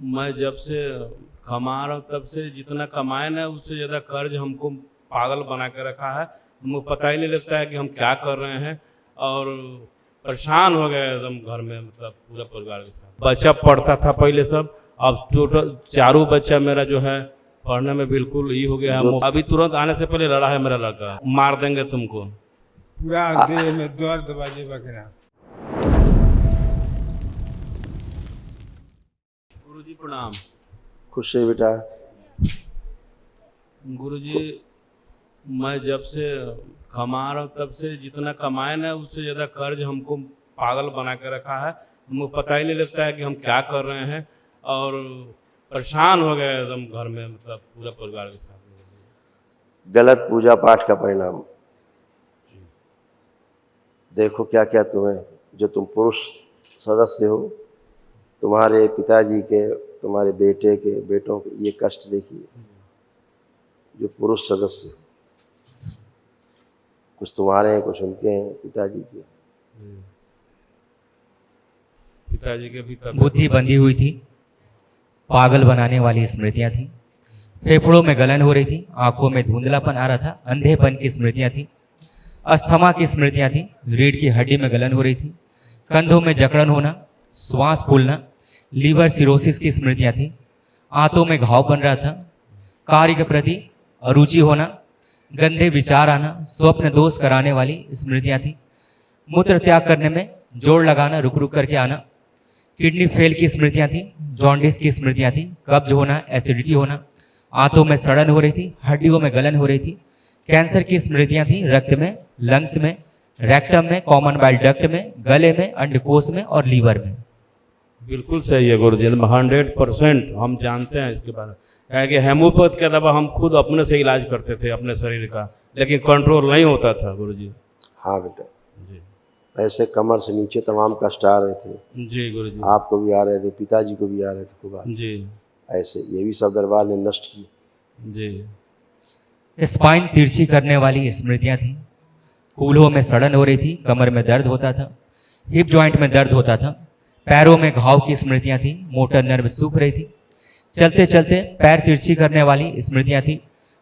मैं जब से कमा रहा हूँ तब से जितना कमाए ना उससे ज़्यादा कर्ज हमको पागल बना के रखा है। हमको पता ही नहीं लगता है कि हम क्या कर रहे हैं और परेशान हो गए एकदम घर में, मतलब पूरा परिवार के साथ। बच्चा पढ़ता था पहले सब, अब टोटल चारों बच्चा मेरा जो है पढ़ने में बिल्कुल ही हो गया है। अभी तुरंत आने से पहले लड़ा है मेरा लड़का, मार देंगे तुमको। पूरा देह में दर्द बाजे वगैरह। गुरुजी प्रणाम। खुश रहिए बेटा। गुरुजी मैं जब से कमा रहा हूँ तब से जितना कमाए ना उससे ज़्यादा कर्ज हमको पागल बना के रखा है। हमको पता ही नहीं लगता है कि हम क्या कर रहे हैं और परेशान हो गए एकदम घर में, मतलब पूरा परिवार के साथ। गलत पूजा पाठ का परिणाम। देखो क्या क्या तुम्हें, जो तुम पुरुष सदस्य हो, तुम्हारे पिताजी के, तुम्हारे बेटे के, बेटों के ये कष्ट देखिए। जो पुरुष सदस्य, कुछ तुम्हारे हैं कुछ उनके हैं, पिताजी के। पिताजी के भी बुद्धि बंधी हुई थी, पागल बनाने वाली स्मृतियां थी, फेफड़ों में गलन हो रही थी, आंखों में धुंधलापन आ रहा था, अंधेपन की स्मृतियां थी, अस्थमा की स्मृतियां थी, रीढ़ की हड्डी में गलन हो रही थी, कंधों में जकड़न होना, श्वास फूलना, लीवर सिरोसिस की स्मृतियां थी, आंतों में घाव बन रहा था, कार्य के प्रति अरुचि होना, गंदे विचार आना, स्वप्न दोष कराने वाली स्मृतियां थी, मूत्र त्याग करने में जोड़ लगाना, रुक रुक करके आना, किडनी फेल की स्मृतियां थी, जॉन्डिस की स्मृतियां थी, कब्ज होना, एसिडिटी होना, आंतों में सड़न हो रही थी, हड्डियों में गलन हो रही थी, कैंसर की स्मृतियां थी, रक्त में, लंग्स में, रेक्टम में, कॉमन बाइल डक्ट में, गले में, अंडकोश में और लीवर में। बिल्कुल सही है गुरुजी, 100% हम जानते हैं इसके बारे में। है कि हेमोपैथ का दवा हम खुद अपने से इलाज करते थे अपने शरीर का, लेकिन कंट्रोल नहीं होता था गुरुजी। हाँ बेटा जी। ऐसे कमर से नीचे तमाम कष्ट आ रहे थे। जी गुरुजी। आपको भी आ रहे थे, पिताजी को भी आ रहे थे खूब। जी। ऐसे ये भी सब दरबार ने नष्ट की। जी। स्पाइन तिरछी करने वाली स्मृतियां थी, कूल्हों में सड़न हो रही थी, कमर में दर्द होता था, हिप जॉइंट में दर्द होता था, पैरों में घाव की स्मृतियां थी, मोटर नर्व सूख रही थी, चलते चलते पैर तिरछी करने वाली स्मृतियां थी,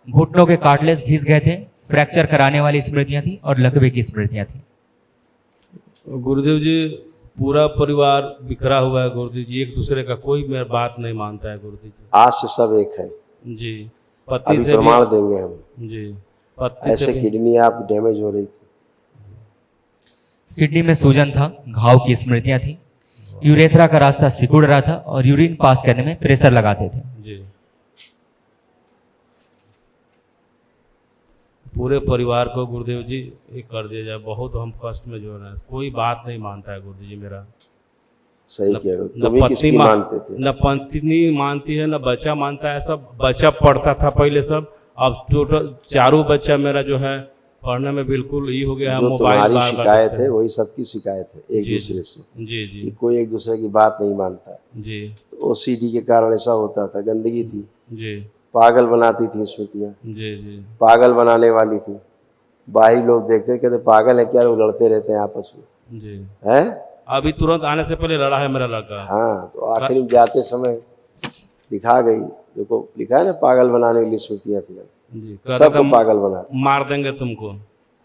घुटनों के कार्टिलेज घिस गए थे, फ्रैक्चर कराने वाली स्मृतियां थी और लकवे की स्मृतियां थी। गुरुदेव जी पूरा परिवार बिखरा हुआ है गुरुदेव जी, एक दूसरे का कोई मेरा बात नहीं मानता है गुरुदेव जी। आज से सब एक है जी। पति अभी से प्रमाण देंगे हम। जी। पति ऐसे किडनी आप डैमेज हो रही थी, किडनी में सूजन था, घाव की स्मृतियां थी, यूरेथ्रा का रास्ता सिकुड़ रहा था और यूरिन पास करने में प्रेशर लगाते थे। जी। पूरे परिवार को गुरुदेव जी एक कर दिया जाए, बहुत हम कष्ट में जो है, कोई बात नहीं मानता है गुरुदेव जी मेरा। सही कह रहे हो। तुम ही किसकी मानते थे? न पत्नी मानती है, न बच्चा मानता है। सब बच्चा पढ़ता था पहले सब, अब टोटल चारों बच्चा मेरा जो है पढ़ने में बिल्कुल ही हो गया है। जो तुम्हारी शिकायत है वही सबकी शिकायत है एक दूसरे से। जी जी। कोई एक दूसरे की बात नहीं मानता जी। तो OCD के कारण ऐसा होता था, गंदगी थी, जी। पागल बनाती थी स्मृतियाँ। जी जी। पागल बनाने वाली थी। बाहरी लोग देखते कहते पागल है क्या, लोग लड़ते रहते हैं आपस में। जी। हैं? अभी तुरंत आने से पहले लड़ा है मेरा लड़का। हाँ, तो आखिर में जाते समय दिखा गई। देखो लिखा है ना, पागल बनाने के लिए स्मृतियाँ थी। जी। सबको पागल बना, मार देंगे तुमको।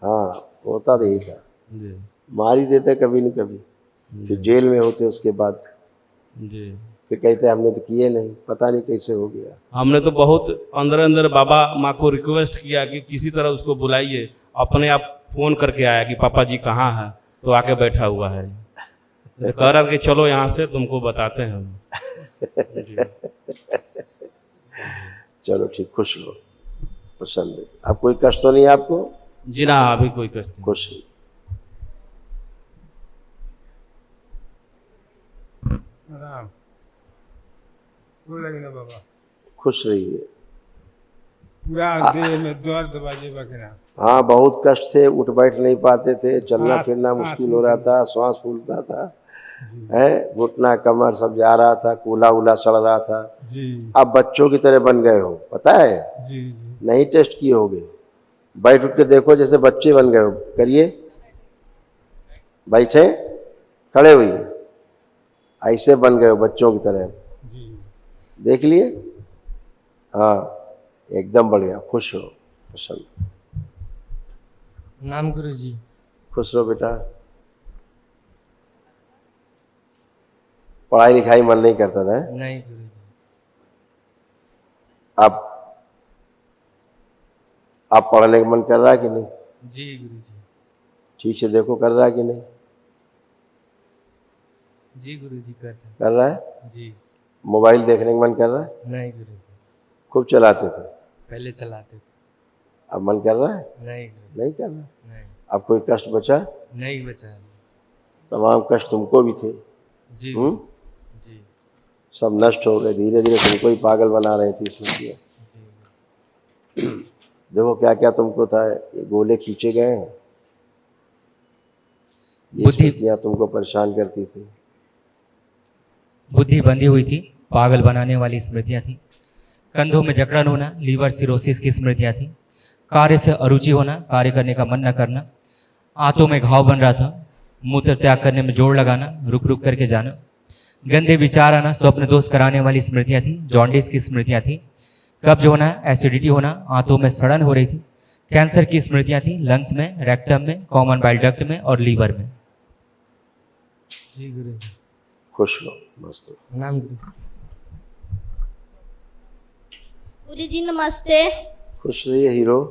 हाँ होता तो यही था। जी। मार ही देते कभी न कभी, फिर जेल में होते उसके बाद। जी। फिर कहते हमने तो किए नहीं, पता नहीं कैसे हो गया। हमने तो बहुत अंदर अंदर बाबा माँ को रिक्वेस्ट किया कि किसी तरह उसको बुलाइए, अपने आप फोन करके आया कि पापा जी कहाँ है, तो आके बैठा हुआ है, तो कह रहा कि चलो यहाँ से तुमको बताते हैं हम। चलो ठीक, खुश लो, प्रसन्न रहो। अब कोई कष्ट तो नहीं आपको? जी ना, अभी कोई कष्ट नहीं। खुश रहिए। बाबा खुश रहिए। पूरा देह में दर्द बाजे वगैरह। हाँ बहुत कष्ट थे, उठ बैठ नहीं पाते थे, चलना फिरना मुश्किल हो रहा था, श्वास फूलता था, है घुटना कमर सब जा रहा था, कूला उला सड़ रहा था। जी। अब बच्चों की तरह बन गए हो, पता है? जी जी। नहीं टेस्ट किए होगे, बैठ उठ के देखो जैसे बच्चे बन गए हो। करिए, बैठे, खड़े हुई, ऐसे बन गए हो बच्चों की तरह। जी। देख लिए? हाँ, एकदम बढ़िया, खुश हो, प्रसन्न। नाम गुरुजी। खुश रहो बेटा। पढ़ाई लिखाई मन नहीं करता था? नहीं गुरुजी। अब पढ़ने का मन कर रहा है कि नहीं? जी गुरुजी। ठीक से देखो, कर रहा है कि नहीं? जी गुरुजी कर कर रहा है? जी। मोबाइल देखने का मन कर रहा है? नहीं गुरुजी। खूब चलाते थे, पहले चलाते थे। अब मन कर रहा है? नहीं गुरुजी। नहीं कर रहा है। नहीं। अब कोई कष्ट बचा? नहीं बचा। तमाम कष्ट तुमको भी थे। जी जी। सब नष्ट हो गए, धीरे धीरे तुमको ही पागल बना रहे थे स्मृतियाँ। देखो क्या क्या तुमको था, ये गोले खींचे गए हैं, ये बुद्धि- स्मृतियाँ तुमको परेशान करती थी। बुद्धि बंधी हुई थी, पागल बनाने वाली स्मृतियां थी। कंधों में जकड़न होना, लीवर सिरोसिस की स्मृतियां थी। कार्य से अरुचि होना, कार्य करने का मन न करना। आंतों में घाव बन रहा था, मूत्र त्याग करने में जोर लगाना, रुक रुक करके जाना। गंदे विचार आना, स्वप्न दोष कराने वाली स्मृतियां थी। जॉन्डिस की स्मृतियां थी। कब्ज होना, एसिडिटी होना, आंतों में सड़न हो रही थी। कैंसर की स्मृतियां थी, लंग्स में, रेक्टम में, कॉमन बाइल डक्ट में और लीवर में। जी गुरुजी। खुश रहो, मस्त रहो। नाम गुरुजी। गुरुजी नमस्ते। खुश रहिए हीरो।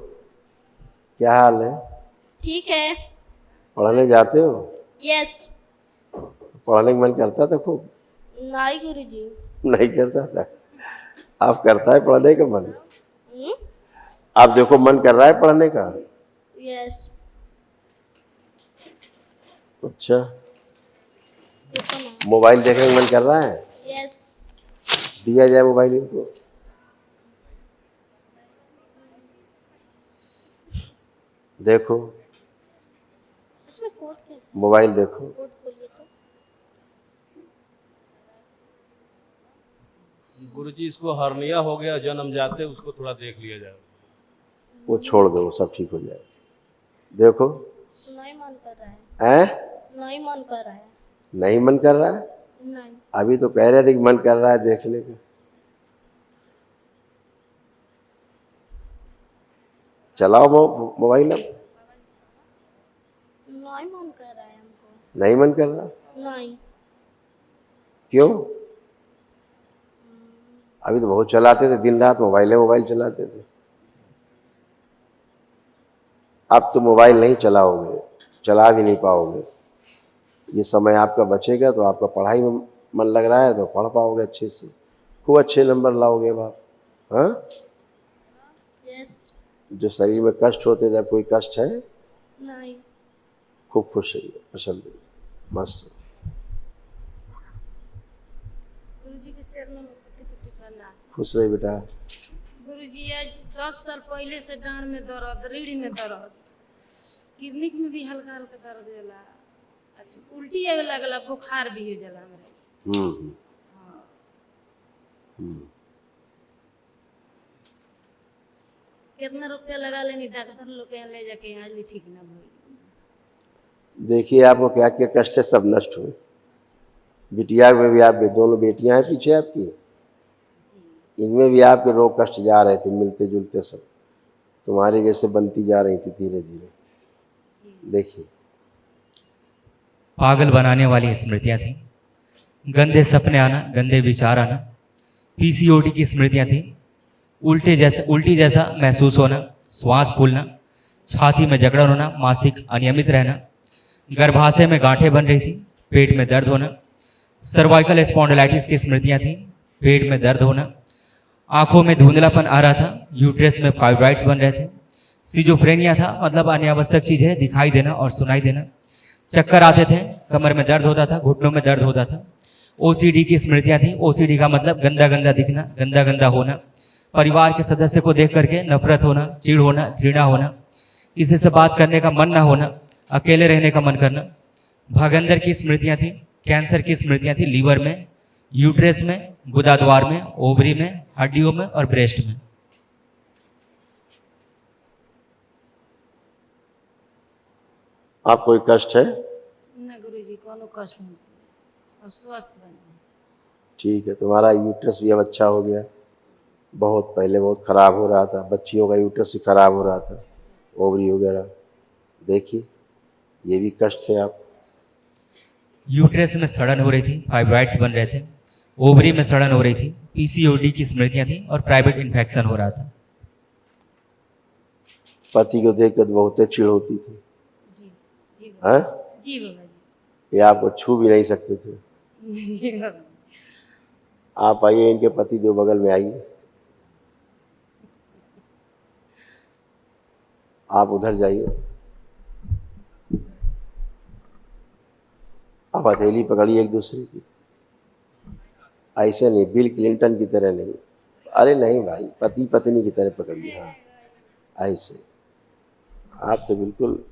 क्या हाल है? ठीक है। पढ़ने जाते हो? यस। पढ़ने का मन करता था खूब? नहीं गुरुजी। नहीं करता था? अब करता है पढ़ने का मन? हम्म? आप देखो मन कर रहा है पढ़ने का? यस। अच्छा, देखो ना। मोबाइल देखने का मन कर रहा है? यस। दिया जाए मोबाइल इनको। देखो इसमें कोड कैसे? मोबाइल देखो। कोड खोलिए तो। गुरुजी इसको हर्निया हो गया, जन्म जाते उसको थोड़ा देख लिया जाए। वो छोड़ दो, सब ठीक हो जाए। देखो। नहीं मन कर रहा है। हैं? नहीं मन कर रहा है। नहीं मन कर रहा है? नहीं। अभी तो कह रहे थे कि मन कर रहा है देखने का। चलाओ मोबाइल अब। नहीं मन कर रहा है हमको। नहीं मन कर रहा? नहीं। क्यों? अभी तो बहुत चलाते थे, दिन रात मोबाइल चलाते थे। अब तो मोबाइल नहीं चलाओगे, चला भी नहीं पाओगे। ये समय आपका बचेगा तो आपका पढ़ाई में मन लग रहा है तो पढ़ पाओगे अच्छे से, खूब अच्छे नंबर लाओगे आप। हाँ? यस। जो शरीर में कष्ट होते थे, अब कोई कष्ट है? नहीं। खूब खुश है, प्रसन्न है, मस्त। गुरुजी के चरणों में कुटी करना। खुश रहे बेटा। गुरुजी आज 10 साल पहले से डांड में दर्द, रीढ़ में दर्द, किडनी में भी हल्का हल्का दर्द होला। अच्छा उल्टी आवे लगला, बुखार भी हो जाला हमरा। कितना रुपया लगा लेनी डॉक्टर लोग के यहाँ ले जाके, आज भी ठीक ना हुई। देखिए आपको क्या क्या कष्ट है, सब नष्ट हुए। बिटिया में भी, आप दोनों बेटियां हैं पीछे आपकी, इनमें भी आपके रोग कष्ट जा रहे थे, मिलते जुलते सब तुम्हारे जैसे बनती जा रही थी धीरे धीरे। देखिए पागल बनाने वाली स्मृतियां थी। गंदे सपने आना, गंदे विचार आना। पीसीओडी की स्मृतियां थी। उल्टी जैसा महसूस होना, श्वास फूलना, छाती में जकड़न होना, मासिक अनियमित रहना, गर्भाशय में गांठें बन रही थी, पेट में दर्द होना। सर्वाइकल स्पॉन्डिलाइटिस की स्मृतियां थी। पेट में दर्द होना, आंखों में धुंधलापन आ रहा था, यूट्रस में फाइब्राइड्स बन रहे थे। सिजोफ्रेनिया था, मतलब अनावश्यक चीजें दिखाई देना और सुनाई देना। चक्कर आते थे, कमर में दर्द होता था, घुटनों में दर्द होता था। ओसीडी की स्मृतियां थी। ओसीडी का मतलब गंदा गंदा दिखना, गंदा गंदा होना। परिवार के सदस्य को देख करके नफरत होना, चिढ़ होना, घृणा होना, किसी से बात करने का मन ना होना, अकेले रहने का मन करना। भागंदर की स्मृतियां थी। कैंसर की स्मृतियां थी, लीवर में, यूट्रस में, गुदाद्वार में, ओवरी में, हड्डियों में और ब्रेस्ट में। आप कोई कष्ट है? ना गुरुजी कोनो कष्ट नहीं, अब स्वस्थ बने। ठीक है, तुम्हारा यूट्रस भी अब अच्छा हो गया। बहुत पहले बहुत ख़राब हो रहा था, बच्चियों का यूट्रस भी ख़राब हो रहा था, ओवरी वगैरह। देखिए ये भी कष्ट थे आप। यूट्रस में सड़न हो रही थी, फाइब्राइड्स बन रहे थे, ओवरी में सड़न हो रही थी, पीसीओडी की स्मृतियां थी और प्राइवेट इन्फेक्शन हो रहा था। पति को देख कर बहुत चिढ़ होती थी, जी जी हैं? जी बाबा ये आपको छू भी नहीं सकते थे। जी जी बाबा आप आइए, इनके पति दो बगल में आइए, आप उधर जाइए। आप हथेली पकड़िए एक दूसरे की, ऐसे नहीं, बिल क्लिंटन की तरह नहीं। अरे नहीं भाई, पति पत्नी की तरह पकड़िए। हाँ ऐसे। आप तो बिल्कुल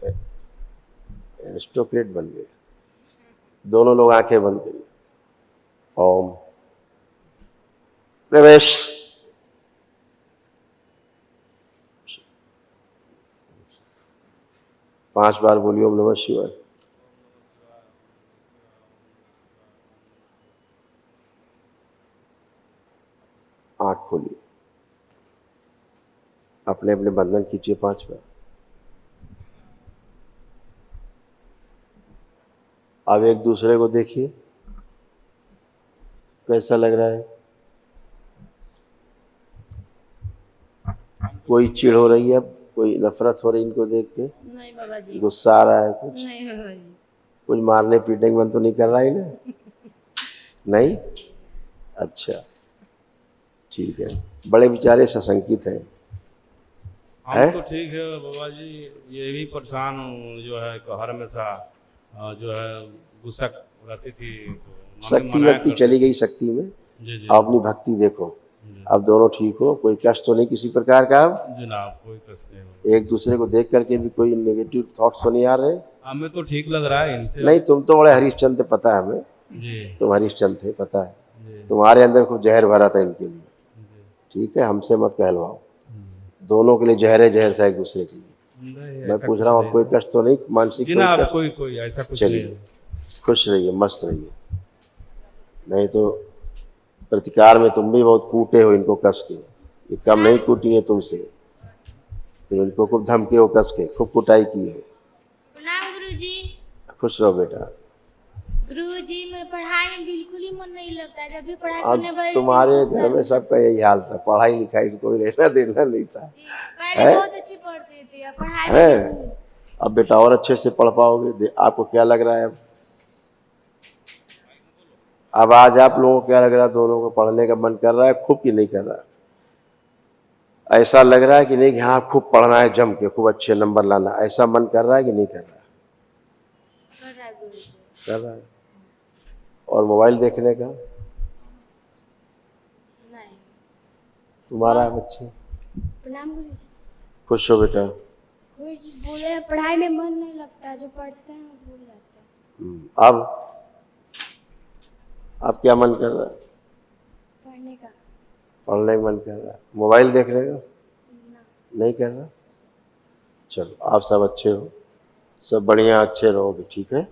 एरिस्टोक्रेट बन गए। दोनों लोग आंखें बंद करिए। ओम प्रवेश। पांच बार बोलिए ओम नमः शिवाय। आंख खोलिए, अपने अपने बंधन कीजिए 5 बार। अब एक दूसरे को देखिए, कैसा लग रहा है? कोई चिढ़ हो रही है, कोई नफरत हो रही है इनको देख के, नहीं बाबा जी गुस्सा आ रहा है कुछ? नहीं बाबा जी कुछ मारने पीटने का मन तो नहीं कर रहा है ना? नहीं? अच्छा ठीक है। बड़े बेचारे सशंकित हैं। हम तो ठीक है बाबा जी, ये भी परेशान हूँ, जो है हर हमेशा जो है गुस्सा रहती थी, तो मम्मी शक्ति मनाया वक्ति करती- चली गई शक्ति में। जी जी आप अपनी भक्ति देखो, जी। अब दोनों ठीक हो, कोई कष्ट तो नहीं किसी प्रकार का। अब जनाब कोई कष्ट नहीं हो। एक दूसरे को देख करके भी कोई नेगेटिव थॉट्स तो नहीं आ रहे? हमें तो ठीक लग रहा है इनसे। नहीं, तुम तो बड़े हरिश्चंद्र, पता है हमें, जी तुम हरिश्चंद्र थे, पता है। जी तुम्हारे अंदर खूब जहर भरा था इनके लिए। जी ठीक है, हमसे मत कहलवाओ। दोनों के लिए जहर जहर था एक दूसरे के लिए। नहीं, मैं ऐसा पूछ कुछ रहा हूँ, नहीं कोई है। कष्ट तो नहीं, मानसिक जी कोई ना, आप कष्ट? कोई ऐसा कुछ नहीं चलिए, है। खुश रहिए, मस्त रहिए। नहीं तो प्रतिकार में तुम भी बहुत कूटे हो इनको कस के, ये कम नहीं कूटी है तुमसे। तुम इनको खूब धमके हो कस के, खूब कुटाई की है। प्रणाम गुरुजी। खुश रहो बेटा। गुरुजी मेरे पढ़ाई में बिल्कुल ही मन नहीं लगता है, जब भी पढ़ाई अब करने बैठती तुम्हारे हूँ, घर में सबका यही हाल था, पढ़ाई लिखाई से कोई लेना देना नहीं था। जी, पहले है? बहुत अच्छी पढ़ती थी, अब पढ़ाई है? में अब बेटा और अच्छे से पढ़ पाओगे। आपको क्या लग रहा है अब आज आप लोगों को क्या लग रहा है? दोनों को पढ़ने का मन कर रहा है खूब कि नहीं कर रहा है? ऐसा लग रहा है कि नहीं कि हाँ खूब पढ़ना है, जम के खूब अच्छे नंबर लाना, ऐसा मन कर रहा है कि नहीं कर रहा है? कर रहा है गुरुजी। कर रहा है। और मोबाइल देखने का नहीं। तुम्हारा है बच्चे? प्रणाम गुरुजी। खुश हो बेटा। गुरुजी बोले पढ़ाई में मन नहीं लगता, जो पढ़ते हैं वो भूल जाते हैं। अब क्या मन कर रहा है? पढ़ने का पढ़ने का मन कर रहा है। मोबाइल देखने का ना। नहीं कर रहा? चलो, आप सब अच्छे हो, सब बढ़िया अच्छे रहोगे, ठीक है।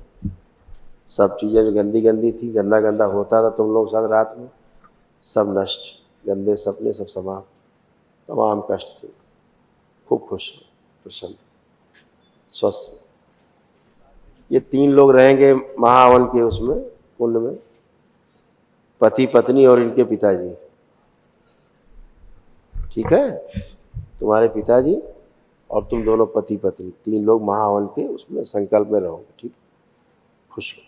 सब चीज़ें जो गंदी गंदी थी, गंदा गंदा होता था तुम लोग साथ रात में, सब नष्ट, गंदे सपने सब समाप्त, तमाम कष्ट थे। खूब खुश हो, प्रसन्न, स्वस्थ हो। ये 3 लोग रहेंगे महावन के उसमें कुंड में, पति पत्नी और इनके पिताजी, ठीक है। तुम्हारे पिताजी और तुम दोनों पति पत्नी, 3 लोग महावन के उसमें संकल्प में रहोगे, ठीक। खुश हो।